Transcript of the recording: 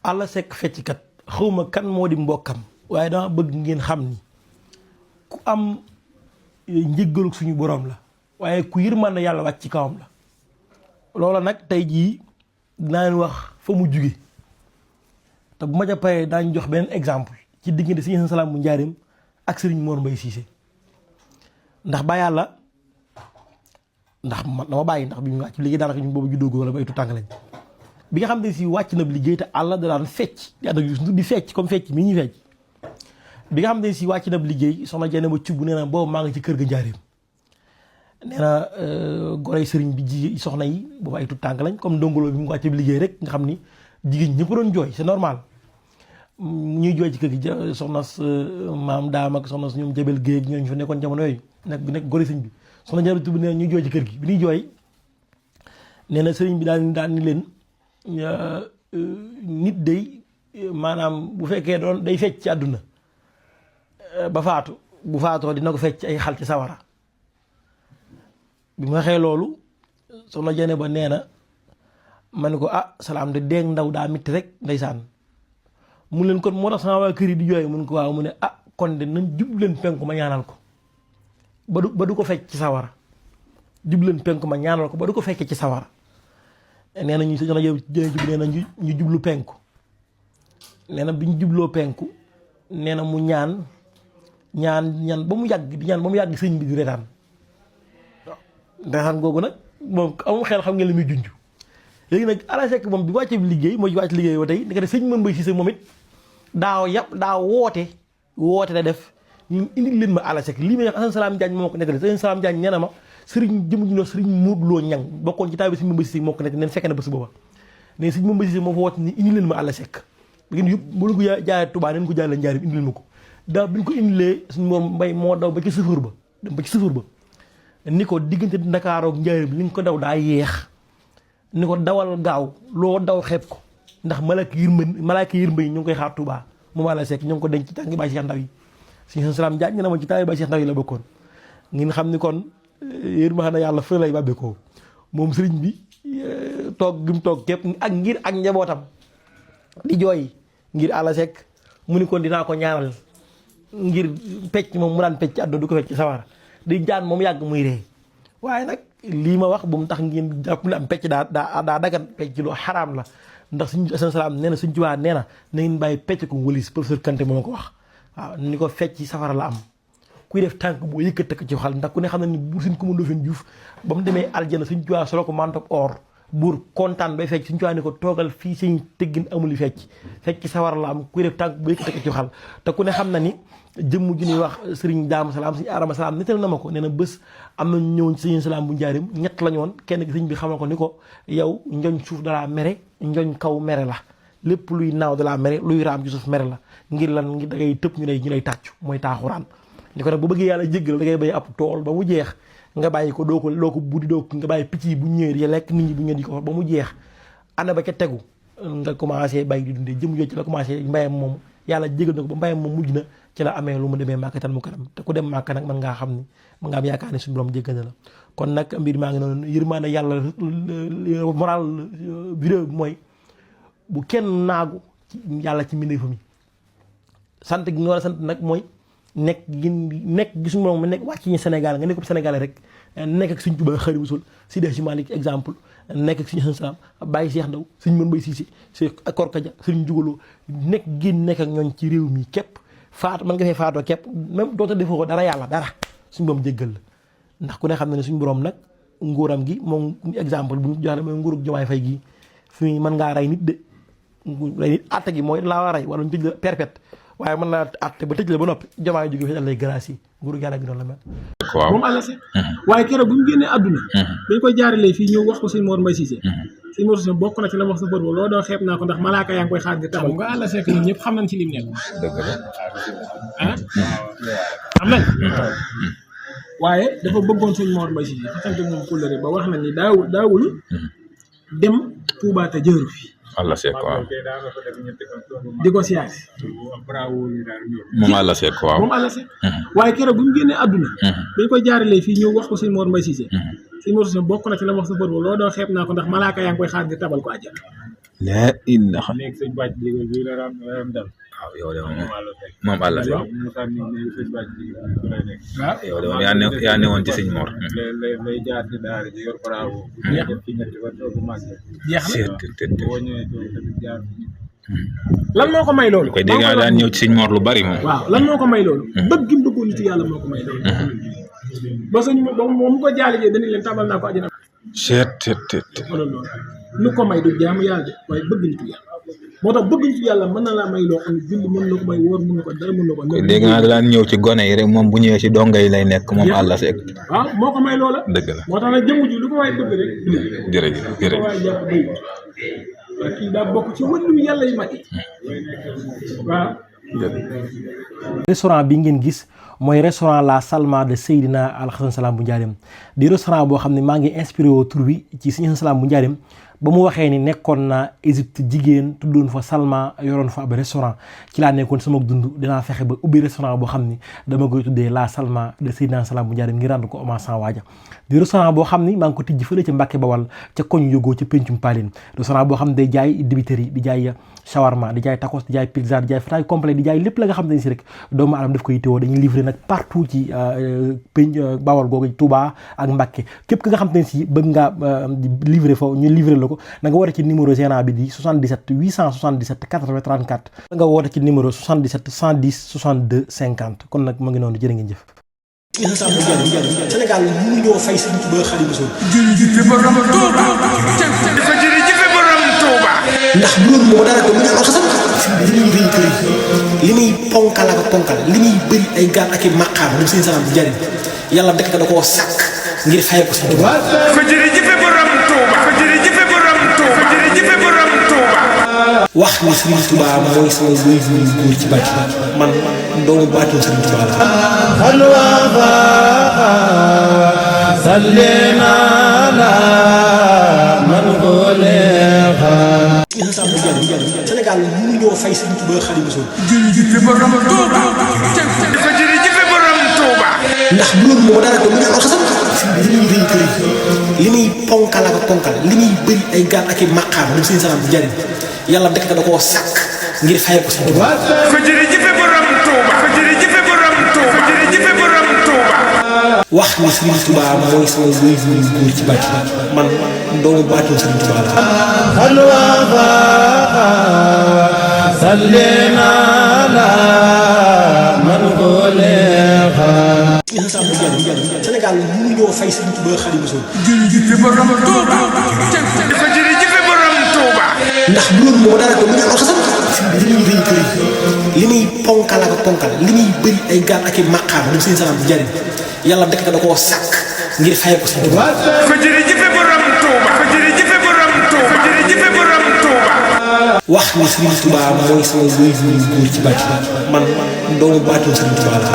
Alla Seck fecckat xawma kan moo di mbokkam waaye dama bëgg ngeen xam ni ku am njëggalu suñu borom la waaye ku yërmande yàlla wàcc ci kawam la. loola nag tey jii dinaa leen wax fa mu jóge te bu ma ca paree daañu jox benn exemple ci diggante Sëriñ Salaam bu Njaaréem ak Sëriñ Mor Mbaye Cissé ndax ba yàlla ndax man dama bàyyi ndax bi ñu wàcc liggéey daanaka ñu boobu juddoo wala ba ay tuutànk lañ bi nga xam ne si wàcc na liggéey te àlla da daan fecc di ànd ak di fecc comme fecc mii ñuy fecc bi nga xam ne si wàcc na liggéey soxna Jene ba cubb nee na boobu maa ngi ci kër ga Njaaréem nee na gorey sëriñ bi ji soxna yi boobu ay tuutànk lañ comme ndongolo bi mu wàcc liggéey rek nga xam ni jigéen ñëpp doon jooy c'est normal ñuy jooy ci kër gi soxna maam daam ak soxna ñoom jabel géej ñooñu fa nekkoon jamono yooyu nekk gorey sëriñ bi soxna Jene tubb nee na ñuy jooy ci kër gi bi ñuy jooy nee na sëriñ bi daan ni leen nit day maanaam bu fekkee doon day fecc ci àdduna ba faatu bu faatoo dina ko fecc ay xal ci sawara bi ma waxee loolu soxna Jene ba nee na ma ne ko salaam de deeg ndaw daa mitti rek ndeysaan mu leen kon moo tax sama waa kër yi di jooy mun ko waaw mu ne kon de nañ jub leen penku ma ñaanal ko ba du ko fecc ci sawara jub leen penku ma ñaanal ko ba du ko fecc ci sawara nee na ñu soxna Jene nee na ñu jublu penku nee na bi ñu jubloo penku nee na mu ñaan ba mu yàgg di ñaan ba mu yàgg sëñ bi di retaan ndeysaan googu nag moom amul xel xam ngeen li muy junj léegi nag Alla Seck moom bi wàcce liggéey mooy wàcc liggéey ba tey ndeke de sëñ Mor Mbaye Cissé moom it daa woote la def ñu indil leen ma Alla Seck lii may wax Assane Salam Diagne moo ko nettali Assane Salam Diagne nee na ma sëriñ jëm ñu ne sëriñ Modou Lo Ñang bokkoon ci taal bi sëñ Mor Mbaye Cissé moo ko nettali neen fekk na bés booba ne sëñ Mor Mbaye Cissé moo fa woote ni indil leen ma Alla Seck bi ngeen yëpp bu leen ko jaayee Touba neen ko jaay la Njaaréem indil ma ko daa bi ñu ko indilee suñ Mor Mbaye moo daw ba ci sëfër ba dem ba ci sëfër ba ni ko diggante Ndakaaru ak Njaaréem li nga ko daw daa yeex ni ko dawal gaaw loo daw xeeb ko ndax malaaka yërmande ñu ngi koy xaar Touba moom Alla Seck ñu ngi ko denc ci tàngi Baay Cheikh Ndaw yi Sëriñ Salaam Diagne na ma ci tàngi Baay Cheikh Ndaw yi la bokkoon ngeen xam ni kon yërmande yàlla fa lay bàbbee ko moom sëriñ bi toog gi mu toog képp ak ngir ak njabootam di jooy ngir Alla Seck mu ni kon dinaa ko ñaanal ngir pecc moom mu daan pecc àdduna du ko fecc sawara di jaan moom yàgg muy ree waaye nag lii ma wax bu mu tax ngeen jàpp ne am pecc daa dagan pecc lu xaraam la ndax suñu Assane Salam nee na suñ Tuubaa nee na na ngeen bàyyi pecc ko wëlis professeur Kanté moo ma ko wax waaw ni ko fecc safara la am kuy def tànk boo yëkkat ko ci xal ndax ku ne xam ne ni buur suñ ko mën fen Juuf ba mu demee aljana suñ Tuubaa solo ko mantob or buur kontaan bay fecc suñ Tuubaa ni ko toogal fii sëñ tëggin amuli fecc safara la am kuy def tànk boo yëkkat ko ci xal te ku ne xam na ni jëmm ju ñuy wax sëriñ Daama Salaam sëriñ Adama Salaam nettal na ma ko nee na bés am na ñëwoon ci sëriñ Salaam bu Njaaréem ñett la ñu woon kenn gi sëriñ bi xamal ko ni ko yow njoñ suuf dalaa mere njoñ kaw mere la lépp luy naaw dalaa mere luy raam ci suuf mere la ngir lan ngir da ngay tëb ñu lay tàccu mooy taaxuraan ni ko nag bu bëggee yàlla jéggal da ngay bay ab tool ba mu jeex nga bàyyi ko doo ko buddi doo ko nga bàyyi picc yi bu ñëwee di lekk nit ñi bu ñëwee di ko ba mu jeex ana ba ca tegu nga commencé bay di dundee jëm yooyu ci la commencé mbayam moom yàlla jégal na ko ba mbayam moom mujj na ci la amee lu mu demee Màkkatal Mukarram te ku dem Màkka nag mën ngaa xam ni mën nga am yaakaar ne suñu borom jéggal na la kon nag mbir maa ngi noonu yërmaande yàlla moral vidéo bi mooy bu kenn naagu ci yàlla ci mbindeefam yi sant gi nga war a sant nag mooy nekk gi suñu borom nekk wàcc ñu Sénégal nga nekk Sénégalais rek nekk ak suñ Tuubaa Xaadimu Rasuul Seydi Hadji Malick exemple nekk ak suñu Assane Salam Baye Cheikh Ndaw suñ Mor Mbaye Cissé suñ Korka Dia suñ Jugaloo nekk ak ñooñ ci réew mi képp faatu man nga fee faatoo képp même doota defoo ko dara yàlla dara suñu borom jéggal la ndax ku ne xam ne ne suñu borom nag nguuram gi moom exemple bu ñu joxe mooy nguurug Jomaay Fay gi fi mën ngaa rey nit de rey nit àtte gi mooy laa war a rey wala ñu tëj la perpète waaye mën naa àtte ba tëj la ba noppi Jomaay jóge fi dal lay grâce yi nguurug yàlla gi noonu la mel waaw moom Alla Seck waaye keroog bu ñu génnee àdduna dañ koy jaaralee fii ñëw wax ko sëñ Mor Mbaye Cissé sëñ Mor Cissé bokk na ci la wax sa bët ba loo doon xeeb naa ko ndax malaaka yaa ngi koy xaar di tabal nga Alla Seck ñun ñëpp xam nañ ci lim nekk dëgg la xam nañ waaye dafa bëggoon sëñ Mor Mbaye Cissé fasante moom kóllëre ba wax na ni daawul dem Touba te jëru fi Alla Seck waaw di ko siyaare moom Alla Seck waaw moom Alla Seck waaye keroog bu ñu génnee àdduna dañ koy jaaralee fii ñëw wax ko sëñ Mor Mbaye Cissé sëñ Mor Cissé bokk na ci la wax sa bët ba loo doon xeeb naa ko ndax malaaka yaa ngi koy xaar di tabal ko àjjana la ilaha. nekk sëñ bàcc liggéey bi la ram dal. waaw yow de moom àll si. waaw Moussa ni nekk sëñ bàcc liggéey bi lay nekk. waaw yow de moom yaa ne woon ci sëñ Mor. lay jaar ci daara ji yor bravo. jeex ci ñetti ba toog màgg. jeex na boo ñëwee toog tamit jaar. lan moo ko may loolu. koy dégg daan ñëw ci sëñ Mor lu bari moom. waaw lan moo ko may loolu. bëgg gi mu bëggoon nitu yàlla moo ko may loolu. ba sëñ moom mu ko jaale jee dañu leen tàmbal naa ko àjjana. loolu lu ko may du jaamu yàlla de waaye bëgg nitu yàlla moo tax bëgg nitu yàlla mën na laa may loo xam ne julli mën na ko may wóor mën na ko dara mën na ko. dégg naa daan ñëw ci gone yi rek moom bu ñëwee ci donga yi lay nekk moom àll seeg. waaw moo ko may loola. dëgg la moo tax nag jëmm ji lu ko waay bëgg rek. jërëjëf lu ko waay jàpp bëgg waaw kii daa bokk ci wàllu yàlla yu mag yi waaw. restaurant bi ngeen gis mooy restaurant La Salma de Seydina Al Hassane Salam bu Njaareem di restaurant boo xam ne maa ngi inspiré woo tur bi ci Sëñ Hassane Salam bu Njaareem ba mu waxee ni nekkoon na Égypte jigéen tuddoon fa Salma yoroon fa ab restaurant ci laa nekkoon sama dund dinaa fexe ba ubbi restaurant boo xam ni dama koy tuddee La Salma de Seydina Salam bu Njaareem ngir rendre ko hommage sans waaja di restaurant boo xam ni maa ngi ko tijji fële ca Mbàkke Bawal ca koñ yógoo ca Pencum Paleen restaurant boo xam ne day jaay dibiteri di jaay shawarma di jaay tacos di jaay pizza di jaay fataay complet di jaay lépp la nga xam ne si rek doomu aadama daf koy yittewoo dañuy livrer nag partout ci Bawal googu Touba ak Mbàkke képp ki nga xam ne si bëgg nga livrer foofu ñu livrer la ko na nga woote ci numéro gérant bi di 77 877 80 34 nga woote ci numéro 77 110 62 50 kon nag mu ngi noonu jërë ngeen jëf. Sénégal mënuñoo fay Sëriñ Tuubaa Xaadimu Rasuul. ndax loolu moo dara ko mu ne alxasam li muy rëy kër li muy ponkal ak ponkal li muy bëri ay gaal ak i maqaam moom Sëriñ Salam bu Njaareem yàlla dëkk da koo sàkk ngir fay ko Sëriñ Tuubaa. ko jërëjëf borom Touba ko jërëjëf borom Touba ko jërëjëf borom Touba. wax ni Sëriñ Tuubaa mooy sama wéy bu góor ci bàtt man doomu baatu Sëriñ Tuubaa la. Sénégal mënuñoo fay Sëriñ Tuubaa Xaadimu Rasuul. jërëjëf borom Touba ko jërëjëf borom Touba. ndax loolu moo dara ko mu ne alxasam li muy rëy kër li muy ponkal ak ponkal li muy bëri ay gaal ak i maqaam moom Sëriñ Salam bu Njaareem yàlla dëkk da koo sàkk ngir fay ko Sëriñ Tuubaa. ko jërëjëf borom Touba ko jërëjëf borom Touba ko jërëjëf borom Touba. wax ni Sëriñ Tuubaa mooy sama wéy bu góor ci bàtt man doomu baatu Sëriñ Tuubaa la. Sénégal mënuñoo fay Sëriñ Tuubaa Xaadimu Rasuul. jërëjëf borom Touba ko jërëjëf borom Touba. ndax loolu moo dara ko mu ne alxasam li muy rëy kër li muy ponkal ak ponkal li muy bëri ay gaal ak i maqaam moom Sëriñ Salam bu Njaareem yàlla dëkk da koo sàkk ngir fay ko Sëriñ Tuubaa. ko jërëjëf borom Touba ko jërëjëf borom Touba ko jërëjëf borom Touba. wax ni Sëriñ Tuubaa mooy sama wéy bu góor ci bàtt man doomu baatu Sëriñ Tuubaa la.